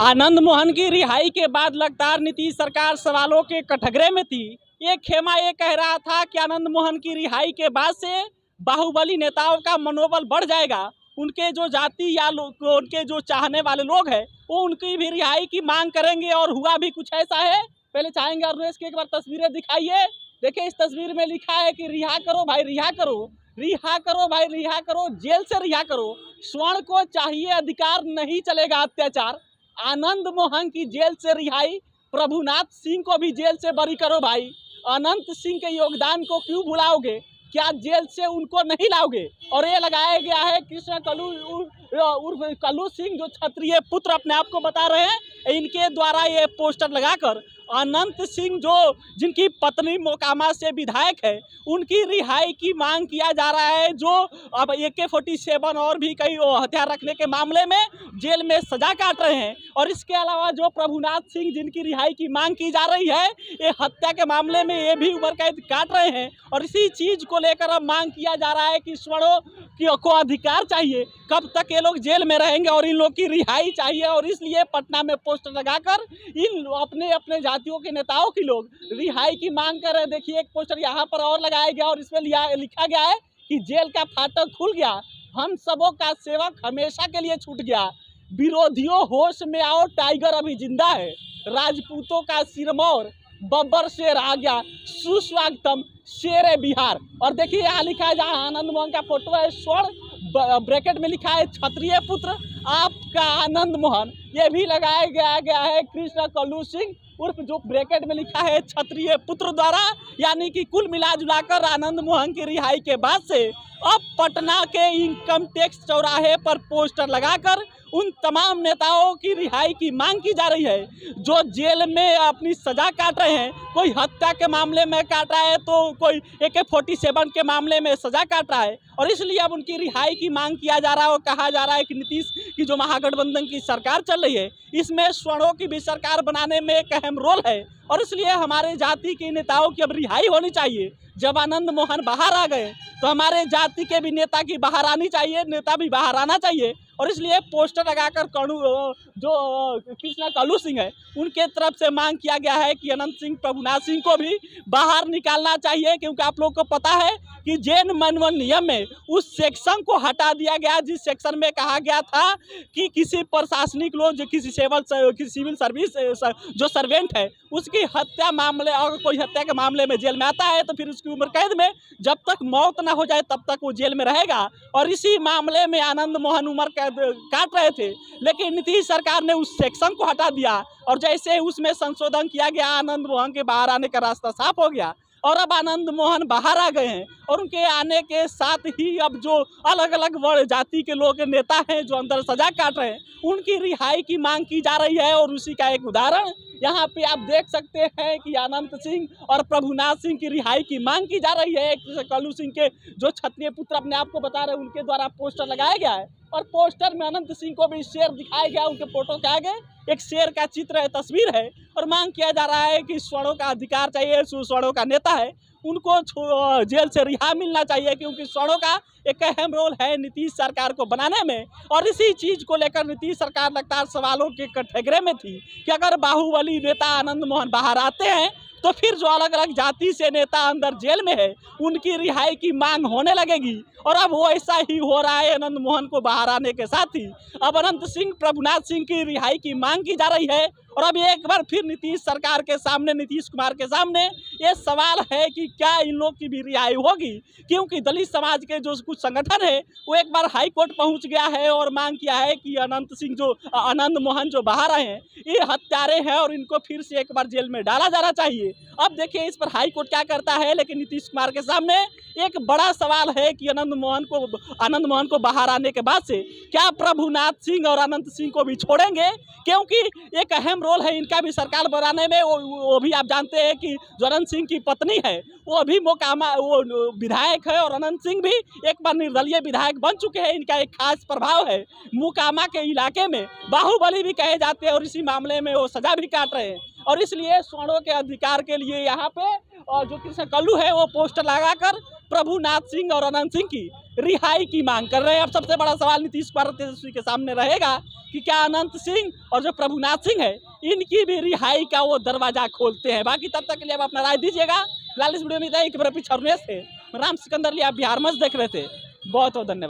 आनंद मोहन की रिहाई के बाद लगातार नीतीश सरकार सवालों के कटघरे में थी। ये खेमा ये कह रहा था कि आनंद मोहन की रिहाई के बाद से बाहुबली नेताओं का मनोबल बढ़ जाएगा, उनके जो जाति या उनके जो चाहने वाले लोग हैं वो उनकी भी रिहाई की मांग करेंगे। और हुआ भी कुछ ऐसा है। पहले चाहेंगे अरुणेश की एक बार तस्वीरें दिखाइए। देखिए इस तस्वीर में लिखा है कि रिहा करो भाई, रिहा करो, रिहा करो भाई, रिहा करो, जेल से रिहा करो। स्वर्ण को चाहिए अधिकार, नहीं चलेगा अत्याचार। आनंद मोहन की जेल से रिहाई, प्रभुनाथ सिंह को भी जेल से बरी करो भाई। अनंत सिंह के योगदान को क्यों भुलाओगे? क्या जेल से उनको नहीं लाओगे? और ये लगाया गया है कृष्ण उर्फ कल्लू सिंह, जो क्षत्रिय पुत्र अपने आप को बता रहे हैं, इनके द्वारा ये पोस्टर लगाकर अनंत सिंह जो जिनकी पत्नी मोकामा से विधायक है, उनकी रिहाई की मांग किया जा रहा है। जो अब AK-47 और भी कई हथियार रखने के मामले में जेल में सजा काट रहे हैं। और इसके अलावा जो प्रभुनाथ सिंह जिनकी रिहाई की मांग की जा रही है, ये हत्या के मामले में ये भी उम्र कैद काट रहे हैं। और इसी चीज़ को लेकर अब मांग किया जा रहा है कि स्वर्णों को अधिकार चाहिए। कब तक ये लोग जेल में रहेंगे और इन लोग की रिहाई चाहिए। और इसलिए पटना में पोस्टर लगाकर इन अपने अपने जातियों के नेताओं की लोग रिहाई की मांग कर रहे हैं। देखिए एक पोस्टर यहाँ पर और लगाया गया और इसमें लिखा गया है कि जेल का फाटक खुल गया, हम सबों का सेवक हमेशा के लिए छूट गया। विरोधियों होश में आओ, टाइगर अभी जिंदा है। राजपूतों का सिरमौर बब्बर शेर आ गया, सुस्वागतम शेर बिहार। और देखिए यहाँ लिखा है, जहाँ आनंद मोहन का फोटो है, स्वर्ण ब्रैकेट में लिखा है क्षत्रिय पुत्र आपका आनंद मोहन। ये भी लगाया गया है कृष्ण कल्लू सिंह उर्फ जो ब्रैकेट में लिखा है क्षत्रिय पुत्र द्वारा। यानी कि कुल मिला जुलाकर आनंद मोहन की रिहाई के बाद से अब पटना के इनकम टैक्स चौराहे पर पोस्टर लगाकर उन तमाम नेताओं की रिहाई की मांग की जा रही है, जो जेल में अपनी सजा काट रहे हैं। कोई हत्या के मामले में काट रहा है तो कोई AK-47 के मामले में सजा काट रहा है। और इसलिए अब उनकी रिहाई की मांग किया जा रहा है। और कहा जा रहा है कि नीतीश की जो महागठबंधन की सरकार चल रही है, इसमें स्वर्णों की भी सरकार बनाने में एक अहम रोल है। और इसलिए हमारे जाति के नेताओं की अब रिहाई होनी चाहिए। जब आनंद मोहन बाहर आ गए तो हमारे जाति के भी नेता की बाहर आनी चाहिए, नेता भी बाहर आना चाहिए। और इसलिए पोस्टर लगाकर जो कृष्ण कल्लू सिंह है, उनके तरफ से मांग किया गया है कि अनंत सिंह, प्रभुनाथ सिंह को भी बाहर निकालना चाहिए। क्योंकि आप लोगों को पता है कि जैन मैनुअल नियम में उस सेक्शन को हटा दिया गया जिस सेक्शन में कहा गया था कि किसी प्रशासनिक लोग, जो किसी सिविल सर्विस जो सर्वेंट है, उसकी हत्या मामले, अगर कोई हत्या के मामले में जेल में आता है तो फिर उसकी उम्र कैद में जब तक मौत ना हो जाए तब तक वो जेल में रहेगा। और इसी मामले में आनंद मोहन उम्र कैद काट रहे थे, लेकिन नीतीश सरकार ने उस सेक्शन को हटा दिया। और जैसे उसमें संशोधन किया गया, आनंद मोहन के बाहर आने का रास्ता साफ हो गया। और अब आनंद मोहन बाहर आ गए हैं और उनके आने के साथ ही अब जो अलग अलग वर्ण जाति के लोग नेता हैं जो अंदर सजा काट रहे हैं, उनकी रिहाई की मांग की जा रही है। और उसी का एक उदाहरण यहाँ पे आप देख सकते हैं कि अनंत सिंह और प्रभुनाथ सिंह की रिहाई की मांग की जा रही है। कल्लू सिंह के जो क्षत्रिय पुत्र अपने आप को बता रहे हैं, उनके द्वारा पोस्टर लगाया गया है। और पोस्टर में अनंत सिंह को भी शेर दिखाया गया, उनके फोटो के आगे एक शेर का चित्र है, तस्वीर है। और मांग किया जा रहा है कि स्वर्णों का अधिकार चाहिए। स्वर्णों का नेता है, उनको जेल से रिहा मिलना चाहिए, क्योंकि स्वर्णों का एक अहम रोल है नीतीश सरकार को बनाने में। और इसी चीज़ को लेकर नीतीश सरकार लगातार सवालों के कटघरे में थी कि अगर बाहुबली नेता आनंद मोहन बाहर आते हैं तो फिर जो अलग अलग जाति से नेता अंदर जेल में है, उनकी रिहाई की मांग होने लगेगी। और अब वो ऐसा ही हो रहा है। आनंद मोहन को बाहर आने के साथ ही अब अनंत सिंह, प्रभुनाथ सिंह की रिहाई की मांग की जा रही है। और अब एक बार फिर नीतीश सरकार के सामने, नीतीश कुमार के सामने ये सवाल है कि क्या इन लोग की भी रिहाई होगी। क्योंकि दलित समाज के जो कुछ संगठन है वो एक बार हाई कोर्ट पहुंच गया है और मांग किया है कि आनंद मोहन जो बाहर आए हैं, ये हत्यारे हैं और इनको फिर से एक बार जेल में डाला जाना चाहिए। अब देखिए इस पर हाई कोर्ट क्या करता है। लेकिन नीतीश कुमार के सामने एक बड़ा सवाल है कि आनंद मोहन को बाहर आने के बाद से क्या प्रभुनाथ सिंह और अनंत सिंह को भी छोड़ेंगे? क्योंकि एक अहम रोल है इनका भी सरकार बनाने में। वो भी आप जानते हैं कि जो अनंत सिंह की पत्नी है वो भी मोकामा वो विधायक है, और अनंत सिंह भी एक बार निर्दलीय विधायक बन चुके हैं। इनका एक खास प्रभाव है मोकामा के इलाके में, बाहुबली भी कहे जाते हैं, और इसी मामले में वो सजा भी काट रहे हैं। और इसलिए स्वर्णों के अधिकार के लिए यहाँ पे और जो कृष्ण कल्लू है वो पोस्टर लगाकर प्रभुनाथ सिंह और अनंत सिंह की रिहाई की मांग कर रहे हैं। अब सबसे बड़ा सवाल नीतीश कुमार तेजस्वी के सामने रहेगा कि क्या अनंत सिंह और जो प्रभुनाथ सिंह है इनकी भी रिहाई का वो दरवाजा खोलते हैं। बाकी तब तक के लिए आप अपना राय दीजिएगा। फिलहाल इस वीडियो में पीछे से राम सिकंदर लिया बिहार मंच देख रहे थे। बहुत बहुत धन्यवाद।